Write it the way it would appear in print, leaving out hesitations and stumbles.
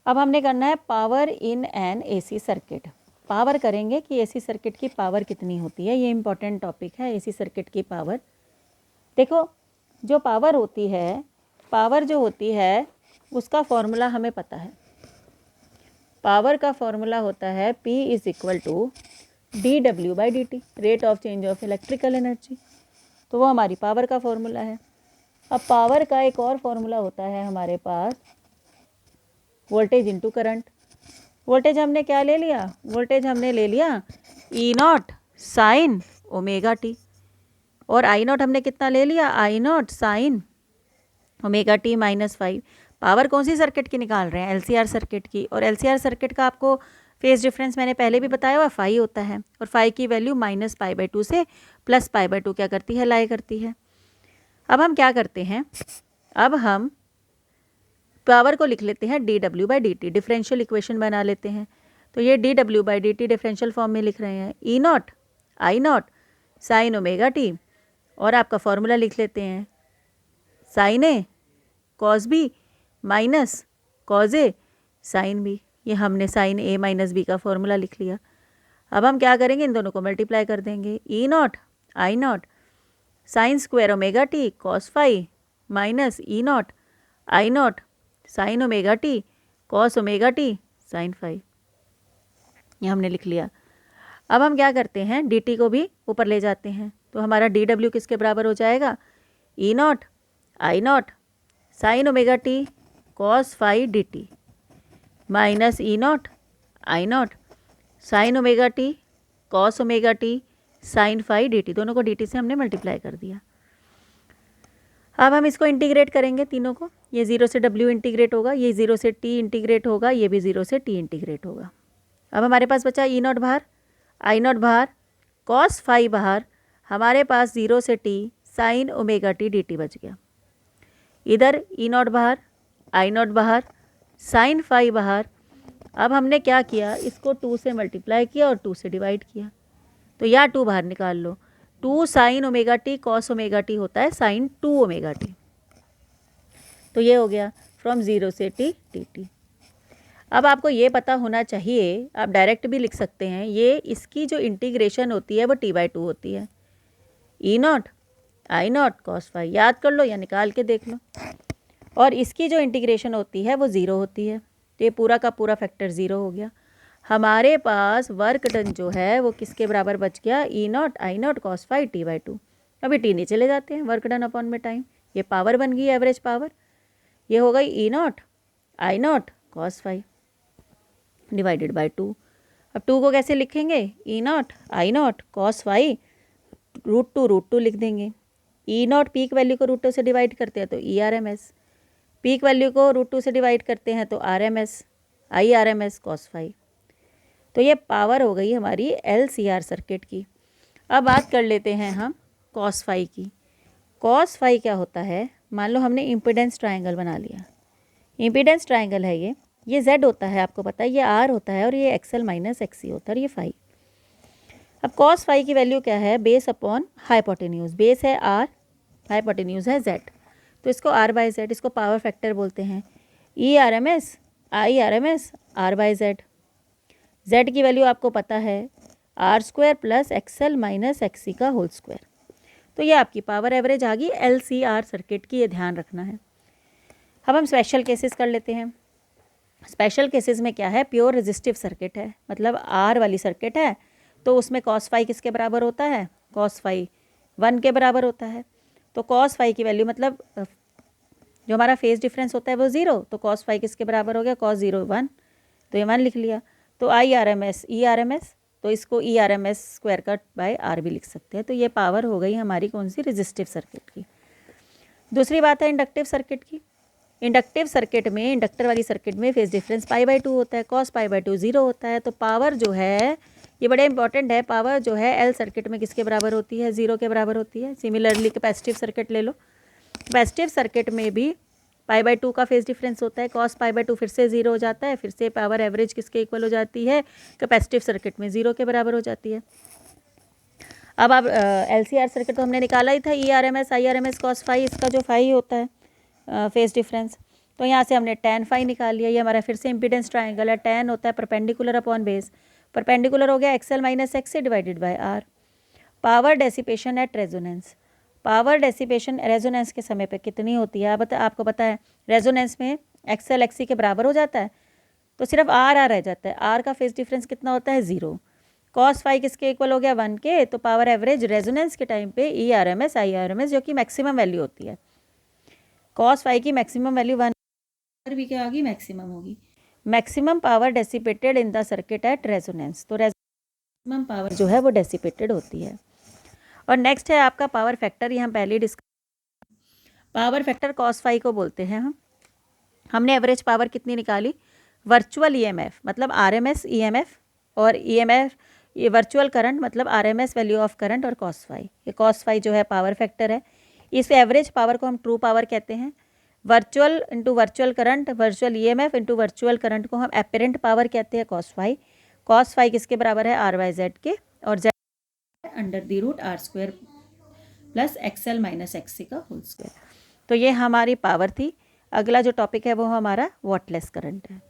अब हमने करना है power in an AC circuit. Power करेंगे कि एसी सर्किट की पावर कितनी होती है, ये इंपॉर्टेंट टॉपिक है एसी सर्किट की पावर। देखो जो पावर होती है, पावर जो होती है उसका फॉर्मूला हमें पता है। पावर का फॉर्मूला होता है P is equal to dW/dt, rate of change of electrical energy. तो वो हमारी पावर का फॉर्मूला है। अब पावर का एक और फॉर्मूला होता है हमारे पास, वोल्टेज इंटू करंट। वोल्टेज हमने क्या ले लिया, वोल्टेज हमने ले लिया E0 साइन ओमेगा टी, और I0 हमने कितना ले लिया, I0 sine omega T -5। Power कौन सी सर्किट की निकाल रहे हैं, LCR सर्किट की। और LCR सर्किट का आपको फेज डिफरेंस मैंने पहले भी बताया हुआ फाई होता है, और फाई की वैल्यू -π/2 से +π/2 क्या करती है, लाई करती है। अब हम क्या करते हैं, अब हम पावर को लिख लेते हैं dW/dt, डिफरेंशियल इक्वेशन बना लेते हैं। तो ये dW/dt डिफरेंशियल फॉर्म में लिख रहे हैं E0 I0 sine omega T, और आपका फॉर्मूला लिख लेते हैं साइन ए कॉस बी माइनस कॉज ए साइन बी। ये हमने साइन ए माइनस बी का फॉर्मूला लिख लिया। अब हम क्या करेंगे, इन दोनों को मल्टीप्लाई कर देंगे। E0 I0 sine square omega T cos phi minus E0 I0 sine omega T cos omega T sine phi, ये हमने लिख लिया। अब हम क्या करते हैं, dt को भी ऊपर ले जाते हैं। तो हमारा dw किसके बराबर हो जाएगा, E0 I0 sine omega T cos phi dt minus E0 I0 sine omega T cos omega T sine phi dt। दोनों को dt से हमने मल्टीप्लाई कर दिया। अब हम इसको इंटीग्रेट करेंगे तीनों को। ये 0 से w इंटीग्रेट होगा, ये 0 से t इंटीग्रेट होगा, ये भी 0 से t इंटीग्रेट होगा। अब हमारे पास बचा E0 बाहर, I0 बाहर, कॉस फाई बाहर, हमारे पास 0 से t sign omega T dt बच गया। इधर E0 बाहर, I0 बाहर, साइन फाई बाहर। अब हमने क्या किया, इसको 2 से मल्टीप्लाई किया और 2 से डिवाइड किया। तो या 2 बाहर निकाल लो, 2 sign omega T cos omega T होता है साइन 2 ओमेगा टी। तो ये हो गया फ्रॉम 0 से t dt। अब आपको ये पता होना चाहिए, आप डायरेक्ट भी लिख सकते हैं, ये इसकी जो इंटीग्रेशन होती है वो t/2 होती है। E0 I0 कॉस फाई याद कर लो या निकाल के देख लो, और इसकी जो इंटीग्रेशन होती है वो 0 होती है। तो ये पूरा का पूरा फैक्टर 0 हो गया। हमारे पास वर्क डन जो है वो किसके बराबर बच गया, E0 I0 cos phi t/2। अभी t नीचे ले जाते हैं, वर्क डन अपॉन में टाइम, ये पावर बन गई एवरेज पावर। ये हो गई E0 I0 cos phi divided by 2। अब 2 को कैसे लिखेंगे, E0 I0 कॉस फाई √2 लिख देंगे। E0 पीक वैल्यू को √2 से डिवाइड करते हैं तो ERMS, पीक वैल्यू को √2 से डिवाइड करते हैं तो RMS, IRMS कॉस फाई। तो ये पावर हो गई हमारी LCR सर्किट की। अब बात कर लेते हैं हम कॉस फाई की। कॉस फाई क्या होता है, मान लो हमने इम्पीडेंस ट्रायंगल बना लिया। इम्पीडेंस ट्रायंगल है ये Z होता है, आपको पता है, ये R होता है, और ये XL माइनस XC होता है, और ये फाई। अब कॉस फाई की वैल्यू क्या है, बेस अपॉन हाइपोटेन्यूज। बेस है R, हाइपोटेन्यूज है Z, तो इसको R/Z, इसको पावर फैक्टर बोलते हैं। ERMS IRMS R/Z। Z की वैल्यू आपको पता है R² + XL माइनस XC का होल स्क्वायर। तो ये आपकी पावर एवरेज आ गई LCR सर्किट की, ये ध्यान रखना है। अब हम स्पेशल केसेस कर लेते हैं। स्पेशल केसेस में क्या है, प्योर रेजिस्टिव सर्किट है, मतलब R वाली सर्किट है, तो उसमें कॉस फाई किसके बराबर होता है, कॉस फाई 1 के बराबर होता है। तो कॉस फाई की वैल्यू, मतलब जो हमारा फेज डिफरेंस होता है वो 0, तो कॉस फाई किसके बराबर हो गया, cos 0 1, तो ये 1 लिख लिया। तो IRMS ERMS, तो इसको ERMS square cut by R भी लिख सकते हैं। तो ये पावर हो गई हमारी कौन सी, रेजिस्टिव सर्किट की। दूसरी बात है इंडक्टिव सर्किट की। इंडक्टिव सर्किट में, इंडक्टर वाली सर्किट में फेज डिफरेंस π/2 होता है, cos π/2 0 होता है। तो पावर जो है, ये बड़े इंपॉर्टेंट है, पावर जो है L सर्किट में किसके बराबर होती है, 0 के बराबर होती है। सिमिलरली कैपेसिटिव सर्किट ले लो, कैपेसिटिव सर्किट में भी π/2 का फेज डिफरेंस होता है, cos π/2 फिर से 0 हो जाता है, फिर से पावर एवरेज किसके इक्वल हो जाती है, कैपेसिटिव सर्किट में 0 के बराबर हो जाती है। अब आप LCR सर्किट तो हमने निकाला ही था, ERMS IRMS cos फाई, इसका जो फाई होता है फेज डिफरेंस, तो यहाँ से हमने tan phi निकाल लिया। ये हमारा फिर से इम्पीडेंस ट्राइंगल है। tan होता है परपेंडिकुलर अपॉन बेस, परपेंडिकुलर हो गया XL minus XC divided by R। Power dissipation at resonance, power dissipation resonance के समय पे कितनी होती है? आपको पता है रेजोनेंस में XL XC के बराबर हो जाता है, तो सिर्फ R रह जाता है। R का फेज डिफरेंस कितना होता है? 0। cos फाई किसके इक्वल हो गया? 1 के। तो पावर एवरेज रेजोनेंस के टाइम पे ERMS IRMS जो कि मैक्सिमम वैल्यू होती है, cos फाई की मैक्सिमम वैल्यू 1 भी क्या होगी? मैक्सिमम होगी। Maximum power dissipated in the circuit at resonance, तो मैक्सिमम पावर जो है वो डेसिपेटेड होती है। और नेक्स्ट है आपका पावर फैक्टर। यहाँ पहले discuss, power factor cos phi को बोलते हैं हम। हमने एवरेज पावर कितनी निकाली? वर्चुअल EMF मतलब RMS EMF, और EMF ये वर्चुअल करंट मतलब RMS वैल्यू ऑफ करंट, और cos फाई, ये cos फाई जो है पावर फैक्टर है। इस एवरेज पावर को हम ट्रू पावर कहते हैं। Virtual into virtual current, virtual EMF into virtual current को हम एपरेंट पावर कहते हैं, cos फाई। cos फाई किसके बराबर है? R/Z के, और Z under the root R² plus XL minus XC का होल स्क्वायर। तो ये हमारी पावर थी। अगला जो टॉपिक है वो हमारा वॉटलेस करंट है।